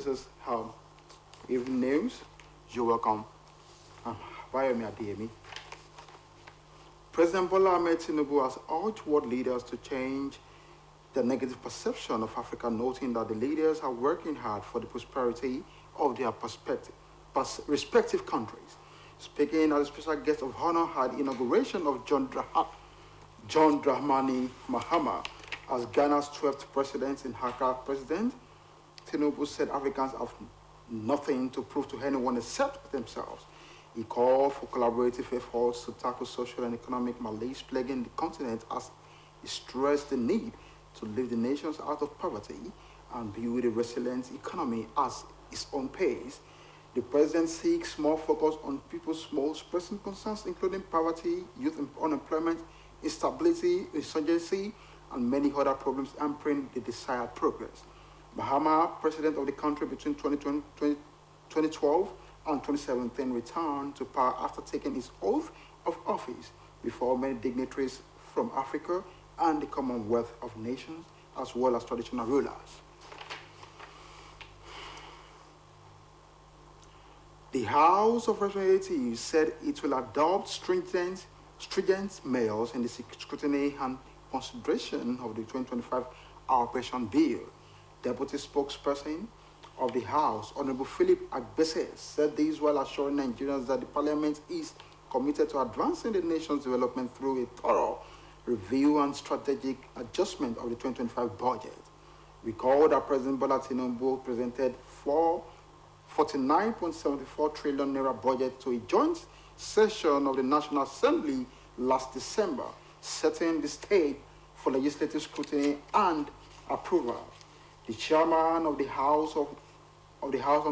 this is evening news. You're welcome. Via me at DME. President Bola Ahmed Tinubu has urged world leaders to change the negative perception of Africa, noting that the leaders are working hard for the prosperity of their respective countries. Speaking as a special guest of honor at the inauguration of John Dramani Mahama as Ghana's 12th president in Accra, President Tinubu said Africans have nothing to prove to anyone except themselves. He called for collaborative efforts to tackle social and economic malaise plaguing the continent, as he stressed the need to lift the nations out of poverty and build a resilient economy at its own pace. The president seeks more focus on people's most pressing concerns, including poverty, youth unemployment, instability, insurgency, and many other problems hampering the desired progress. Mahama, president of the country between 2012 and 2017, returned to power after taking his oath of office before many dignitaries from Africa and the Commonwealth of Nations, as well as traditional rulers. The House of Representatives said it will adopt stringent measures in the scrutiny and consideration of the 2025 Operation Bill. Deputy spokesperson of the House, Honorable Philip Agbese, said this while assuring Nigerians that the Parliament is committed to advancing the nation's development through a thorough review and strategic adjustment of the 2025 budget. Recall that President Bola Tinubu presented 49.74 trillion naira budget to a joint session of the National Assembly last December, setting the stage for legislative scrutiny and approval. The chairman of the House on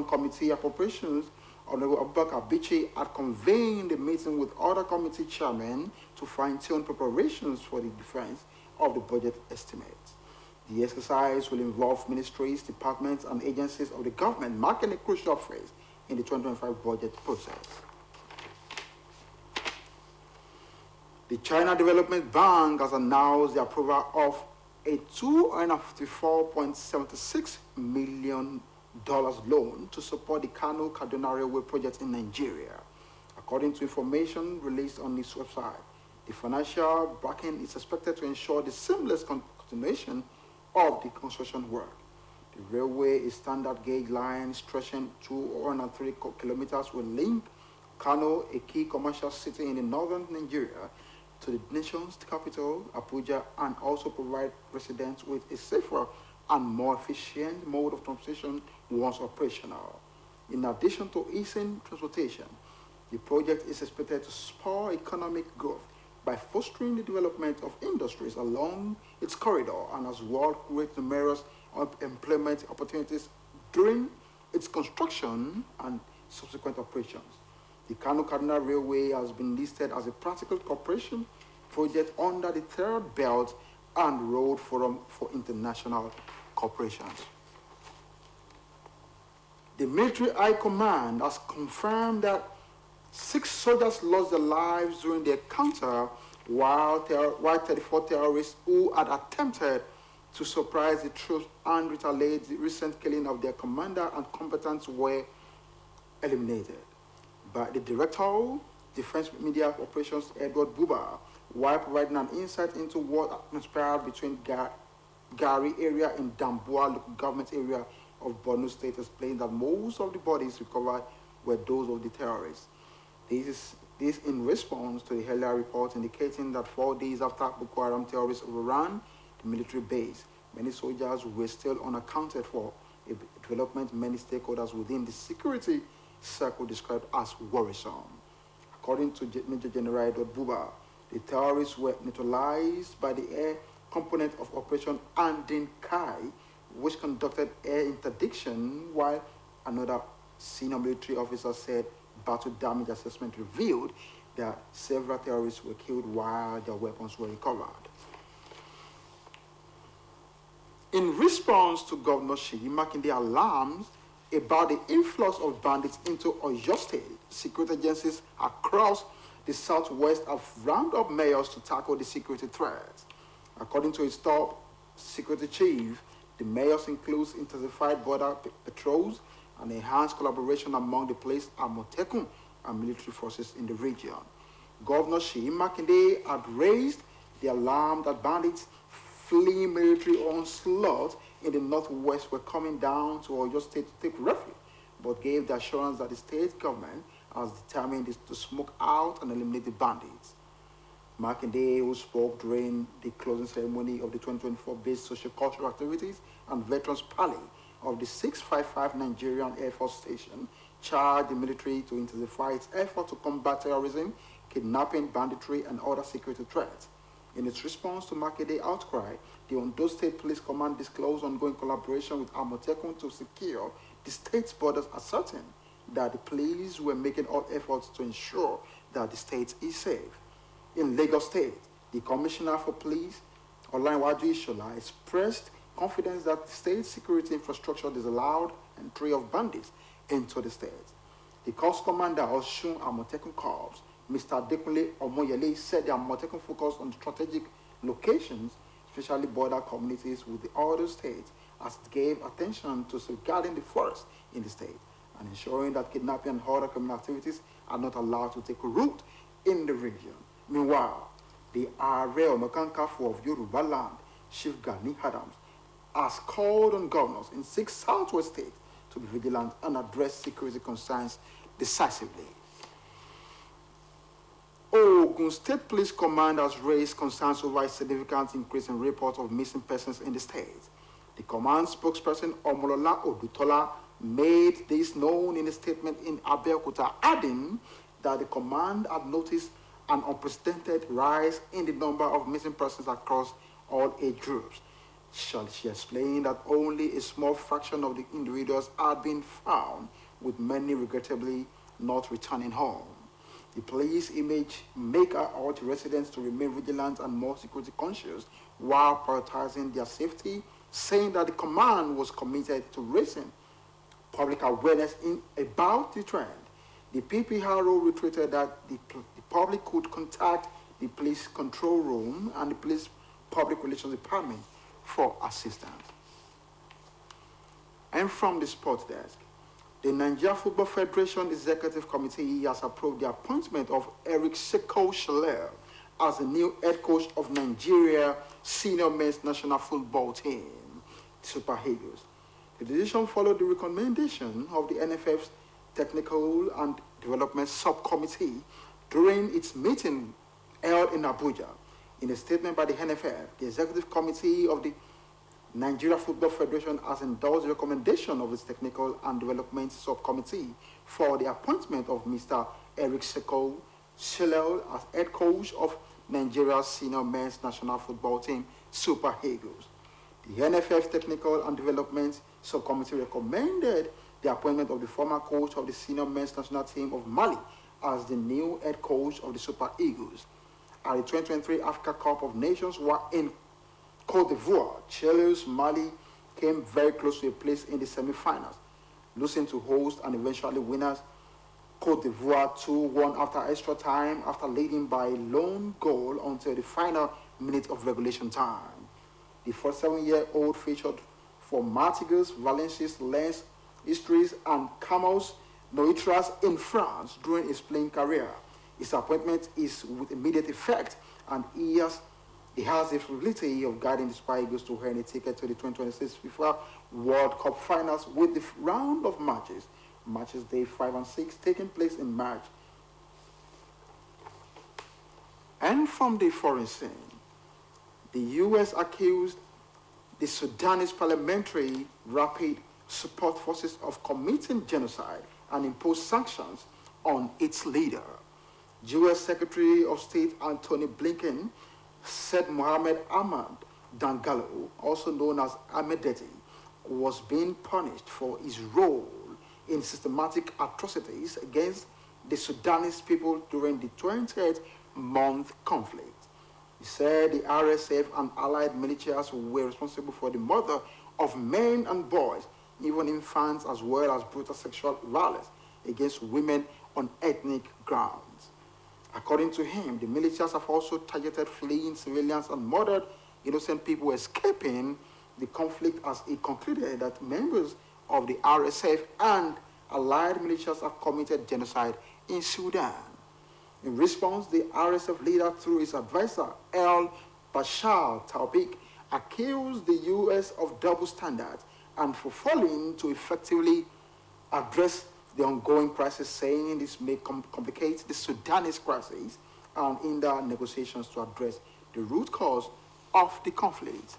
Committee Appropriations, Honorable Abubakar Bichi, had convened a meeting with other committee chairmen to fine-tune preparations for the defense of the budget estimates. The exercise will involve ministries, departments, and agencies of the government, marking a crucial phase in the 2025 budget process. The China Development Bank has announced the approval of a $254.76 million loan to support the Kano-Kaduna Railway project in Nigeria. According to information released on its website, the financial backing is expected to ensure the seamless continuation of the construction work. The railway, a standard gauge line stretching 203 kilometers, will link Kano, a key commercial city in the northern Nigeria, to the nation's capital, Abuja, and also provide residents with a safer and more efficient mode of transportation once operational. In addition to easing transportation, the project is expected to spur economic growth by fostering the development of industries along its corridor, and as well create numerous employment opportunities during its construction and subsequent operations. The Kano-Kaduna Railway has been listed as a practical cooperation project under the Third Belt and Road Forum for International Corporations. The Military High Command has confirmed that 6 soldiers lost their lives during the encounter, while 34 terrorists who had attempted to surprise the troops and retaliate the recent killing of their commander and combatants were eliminated. By the Director of Defense Media Operations, Edward Buba, while providing an insight into what transpired between Gari area and Damboa local government area of Borno State, explained that most of the bodies recovered were those of the terrorists. This in response to the earlier report indicating that 4 days after Boko Haram terrorists overran the military base, many soldiers were still unaccounted for, a development many stakeholders within the security circle described as worrisome. According to Major General Edward Buba, the terrorists were neutralized by the air component of Operation Andin Kai, which conducted air interdiction, while another senior military officer said battle damage assessment revealed that several terrorists were killed while their weapons were recovered. In response to Governor Seyi Makinde alarms about the influx of bandits into Oyo State, security agencies across the southwest have ramped up measures to tackle the security threats. According to its top security chief, The measures includes intensified border patrols and enhanced collaboration among the police, Amotekun, and military forces in the region. Governor Sheyi Makinde had raised the alarm that bandits fleeing military onslaught in the northwest were coming down to Oyo State to take refuge, but gave the assurance that the state government has determined to smoke out and eliminate the bandits. Makinde, who spoke during the closing ceremony of the 2024 Base Socio-Cultural Activities and Veterans Parley of the 655 Nigerian Air Force Station, charged the military to intensify its effort to combat terrorism, kidnapping, banditry, and other security threats. In its response to Makede's outcry, the Ondo State Police Command disclosed ongoing collaboration with Amotekun to secure the state's borders, asserting that the police were making all efforts to ensure that the state is safe. In Lagos State, the Commissioner for Police, Olanwaju Ishola, expressed confidence that the state's security infrastructure disallowed entry of bandits into the state. The Corps Commander of Osun Amotekun Corps, Mr. Adekunle Omoyele, said the Amotekun focused on strategic locations, especially border communities with the other states, as it gave attention to safeguarding the forest in the state and ensuring that kidnapping and other criminal activities are not allowed to take root in the region. Meanwhile, the Are Onokankafo of Yoruba land, Chief Gani Adams, has called on governors in 6 southwest states to be vigilant and address security concerns decisively. Ogun State Police Command has raised concerns over a significant increase in reports of missing persons in the state. The command spokesperson Omolola Odutola made this known in a statement in Abeokuta, adding that the command had noticed an unprecedented rise in the number of missing persons across all age groups. She explained that only a small fraction of the individuals had been found, with many regrettably not returning home. The police image maker urged residents to remain vigilant and more security conscious while prioritizing their safety, saying that the command was committed to raising public awareness about the trend. The PPRO reiterated that the public could contact the police control room and the police public relations department for assistance. And from the sports desk, the Nigeria Football Federation Executive Committee has approved the appointment of Eric Seko Shalel as the new head coach of Nigeria Senior Men's National Football Team, Super Eagles. The decision followed the recommendation of the NFF's Technical and Development Subcommittee during its meeting held in Abuja. In a statement by the NFF, the Executive Committee of the Nigeria Football Federation has endorsed the recommendation of its Technical and Development Subcommittee for the appointment of Mr. Eric Seko Shalel as head coach of Nigeria's Senior Men's National Football Team, Super Eagles. The NFF Technical and Development Subcommittee recommended the appointment of the former coach of the Senior Men's National Team of Mali as the new head coach of the Super Eagles. At the 2023 Africa Cup of Nations were in Côte d'Ivoire, Chile's Mali came very close to a place in the semi-finals, losing to host and eventually winners Côte d'Ivoire 2-1 after extra time, after leading by a lone goal until the final minute of regulation time. The 47-year-old featured for Martigues, Valenciennes, Lens, Istries, and Camels Noitras in France during his playing career. His appointment is with immediate effect, and he has the responsibility of guiding the Super Eagles to earn a ticket to the 2026 FIFA World Cup Finals, with the round of matches day 5 and 6, taking place in March. And from the foreign scene, the U.S. accused the Sudanese Parliamentary Rapid Support Forces of committing genocide and imposed sanctions on its leader. U.S. Secretary of State Antony Blinken said Mohammed Ahmad Dangalo, also known as Ahmedeti, was being punished for his role in systematic atrocities against the Sudanese people during the 28th-month conflict. He said the RSF and allied militias were responsible for the murder of men and boys, even infants, as well as brutal sexual violence against women on ethnic grounds. According to him, the militias have also targeted fleeing civilians and murdered innocent people escaping the conflict as it concluded that members of the RSF and allied militias have committed genocide in Sudan. In response, the RSF leader, through his advisor, El Bashar Taubik, accused the U.S. of double standards and for failing to effectively address the ongoing crisis, saying this may complicate the Sudanese crisis and hinder negotiations to address the root cause of the conflict.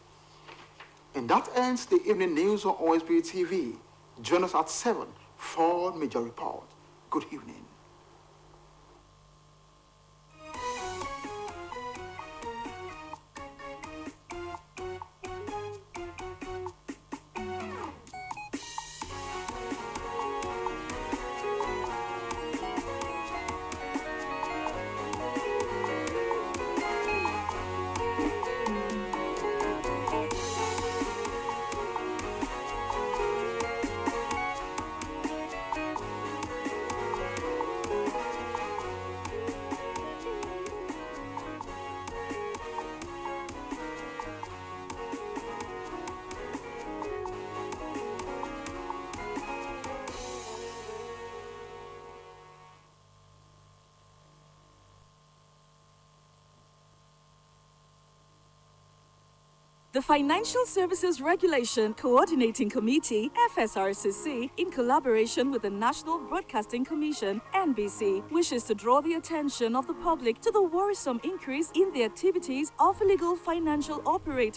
And that ends the evening news on OSBC TV. Join us at 7 for major report. Good evening. The Financial Services Regulation Coordinating Committee, FSRCC, in collaboration with the National Broadcasting Commission, NBC, wishes to draw the attention of the public to the worrisome increase in the activities of illegal financial operators